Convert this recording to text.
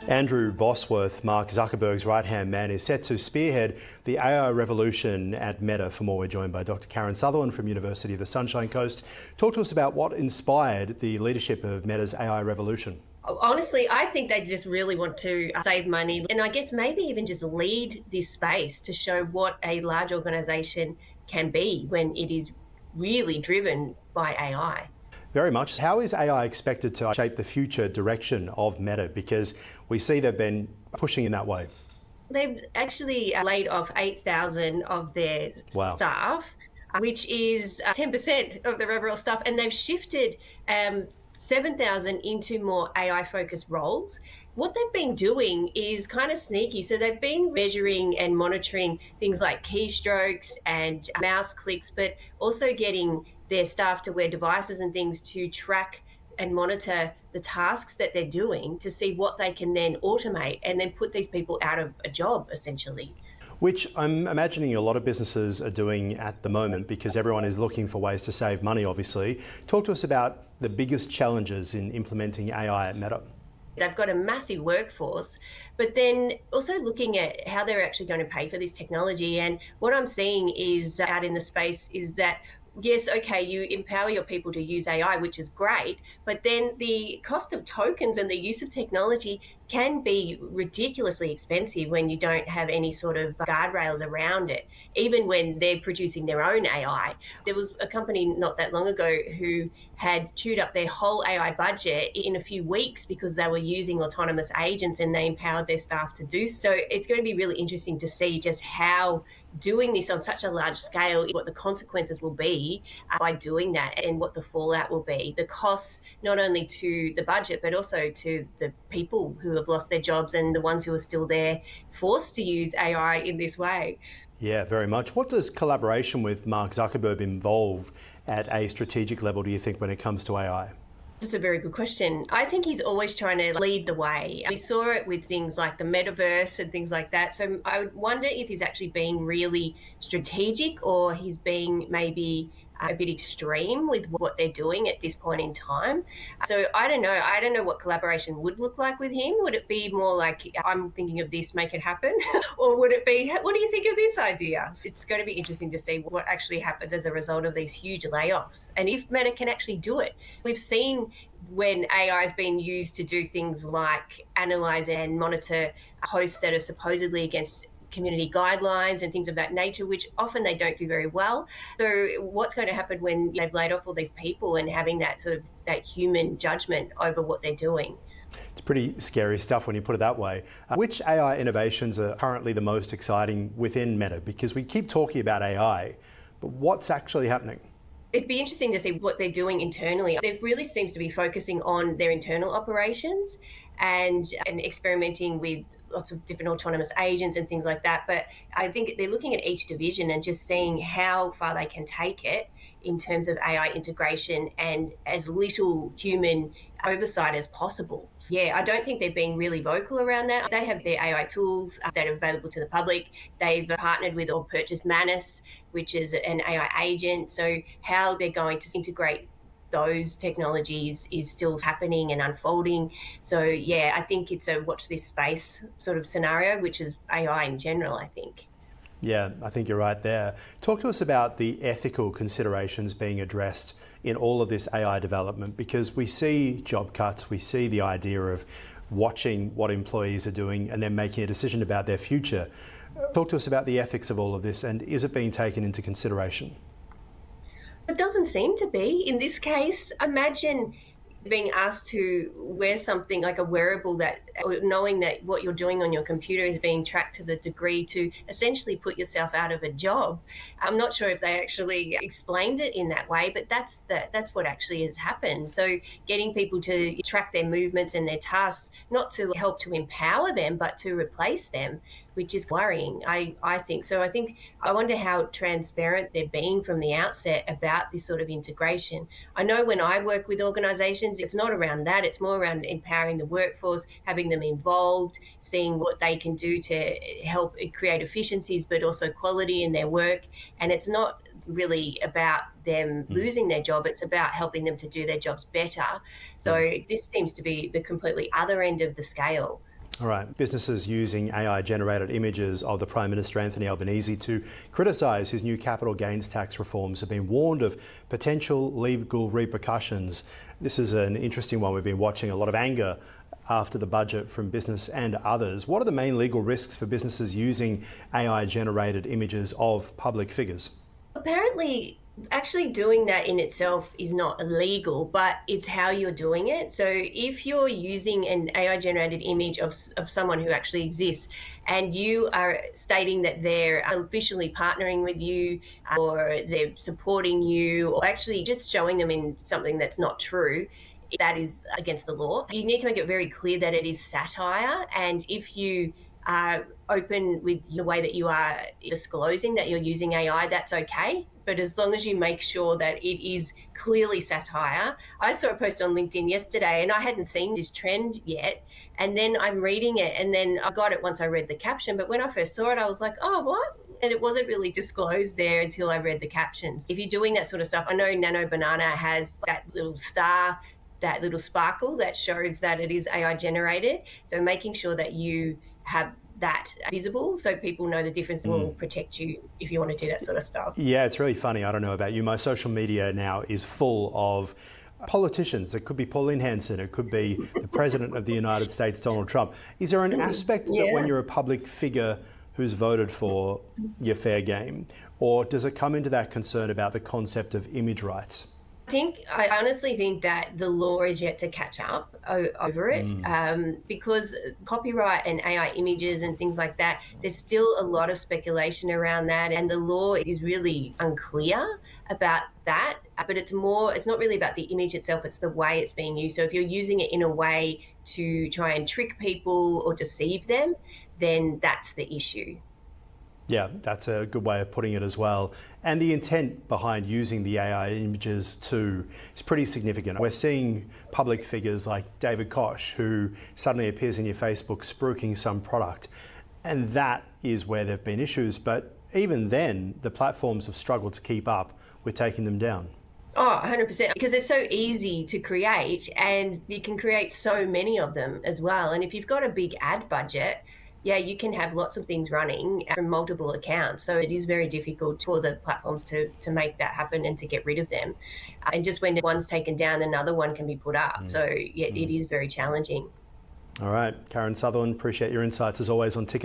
Andrew Bosworth, Mark Zuckerberg's right-hand man, is set to spearhead the AI revolution at Meta. For more, we're joined by Dr. Karen Sutherland from University of the Sunshine Coast. Talk to us about what inspired the leadership of Meta's AI revolution. Honestly, I think they just really want to save money and I guess maybe even just lead this space to show what a large organisation can be when it is really driven by AI. Very much. How is AI expected to shape the future direction of Meta? Because we see they've been pushing in that way. They've actually laid off 8,000 of their staff, which is 10% of their overall staff, and they've shifted 7,000 into more AI-focused roles. What they've been doing is kind of sneaky. So they've been measuring and monitoring things like keystrokes and mouse clicks, but also getting their staff to wear devices and things to track and monitor the tasks that they're doing to see what they can then automate and then put these people out of a job, essentially. Which I'm imagining a lot of businesses are doing at the moment because everyone is looking for ways to save money, obviously. Talk to us about the biggest challenges in implementing AI at Meta. They've got a massive workforce, but then also looking at how they're actually going to pay for this technology. And what I'm seeing is out in the space is that yes, okay, you empower your people to use AI, which is great, but then the cost of tokens and the use of technology can be ridiculously expensive when you don't have any sort of guardrails around it, even when they're producing their own AI. There was a company not that long ago who had chewed up their whole AI budget in a few weeks because they were using autonomous agents and they empowered their staff to do so. It's going to be really interesting to see just how doing this on such a large scale, what the consequences will be by doing that and what the fallout will be. The costs not only to the budget, but also to the people who have lost their jobs and the ones who are still there forced to use AI in this way. Yeah, very much. What does collaboration with Mark Zuckerberg involve at a strategic level, do you think, when it comes to AI? That's a very good question. I think he's always trying to lead the way. We saw it with things like the metaverse and things like that. So I would wonder if he's actually being really strategic or he's being maybe a bit extreme with what they're doing at this point in time. So I don't know. I don't know what collaboration would look like with him. Would it be more like, I'm thinking of this, make it happen? Or would it be, what do you think of this idea? It's going to be interesting to see what actually happens as a result of these huge layoffs and if Meta can actually do it. We've seen when AI has been used to do things like analyze and monitor posts that are supposedly against community guidelines and things of that nature, which often they don't do very well. So what's going to happen when they've laid off all these people and having that sort of that human judgment over what they're doing? It's pretty scary stuff when you put it that way. Which AI innovations are currently the most exciting within Meta? Because we keep talking about AI, but what's actually happening? It'd be interesting to see what they're doing internally. They really seems to be focusing on their internal operations and experimenting with lots of different autonomous agents and things like that. But I think they're looking at each division and just seeing how far they can take it in terms of AI integration and as little human oversight as possible. Yeah, I don't think they're being really vocal around that. They have their AI tools that are available to the public. They've partnered with or purchased Manus, which is an AI agent. So how they're going to integrate those technologies is still happening and unfolding. So yeah, I think it's a watch this space sort of scenario, which is AI in general, I think. Yeah, I think you're right there. Talk to us about the ethical considerations being addressed in all of this AI development, because we see job cuts, we see the idea of watching what employees are doing and then making a decision about their future. Talk to us about the ethics of all of this, and is it being taken into consideration? It doesn't seem to be. In this case, imagine being asked to wear something like a wearable that, knowing that what you're doing on your computer is being tracked to the degree to essentially put yourself out of a job. I'm not sure if they actually explained it in that way, but that's what actually has happened. So getting people to track their movements and their tasks, not to help to empower them, but to replace them, which is worrying, I think. So I wonder how transparent they're being from the outset about this sort of integration. I know when I work with organisations, it's not around that. It's more around empowering the workforce, having them involved, seeing what they can do to help create efficiencies, but also quality in their work. And it's not really about them losing their job. It's about helping them to do their jobs better. So this seems to be the completely other end of the scale. All right, businesses using AI-generated images of the Prime Minister Anthony Albanese to criticise his new capital gains tax reforms have been warned of potential legal repercussions. This is an interesting one. We've been watching a lot of anger after the budget from business and others. What are the main legal risks for businesses using AI-generated images of public figures? Apparently, actually doing that in itself is not illegal, but it's how you're doing it. So if you're using an AI generated image of someone who actually exists and you are stating that they're officially partnering with you or they're supporting you or actually just showing them in something that's not true, that is against the law. You need to make it very clear that it is satire, and if you are open with the way that you are disclosing that you're using AI, that's okay. But as long as you make sure that it is clearly satire. I saw a post on LinkedIn yesterday and I hadn't seen this trend yet. And then I'm reading it and then I got it once I read the caption. But when I first saw it, I was like, oh, what? And it wasn't really disclosed there until I read the captions. If you're doing that sort of stuff, I know Nano Banana has that little star, that little sparkle that shows that it is AI generated. So making sure that you have that visible so people know the difference will protect you if you want to do that sort of stuff. Yeah, it's really funny. I don't know about you. My social media now is full of politicians. It could be Pauline Hanson. It could be the President of the United States, Donald Trump. Is there an aspect that when you're a public figure who's voted for, you're fair game? Or does it come into that concern about the concept of image rights? I honestly think that the law is yet to catch up over it because copyright and AI images and things like that, there's still a lot of speculation around that, and the law is really unclear about that. But it's not really about the image itself, it's the way it's being used. So if you're using it in a way to try and trick people or deceive them, then that's the issue. Yeah, that's a good way of putting it as well. And the intent behind using the AI images too is pretty significant. We're seeing public figures like David Koch, who suddenly appears in your Facebook spruiking some product. And that is where there have been issues. But even then, the platforms have struggled to keep up with taking them down. Oh, 100%, because they're so easy to create and you can create so many of them as well. And if you've got a big ad budget, yeah, you can have lots of things running from multiple accounts. So it is very difficult for the platforms to make that happen and to get rid of them. And just when one's taken down, another one can be put up. So yeah, it is very challenging. All right, Karen Sutherland, appreciate your insights as always on Ticket.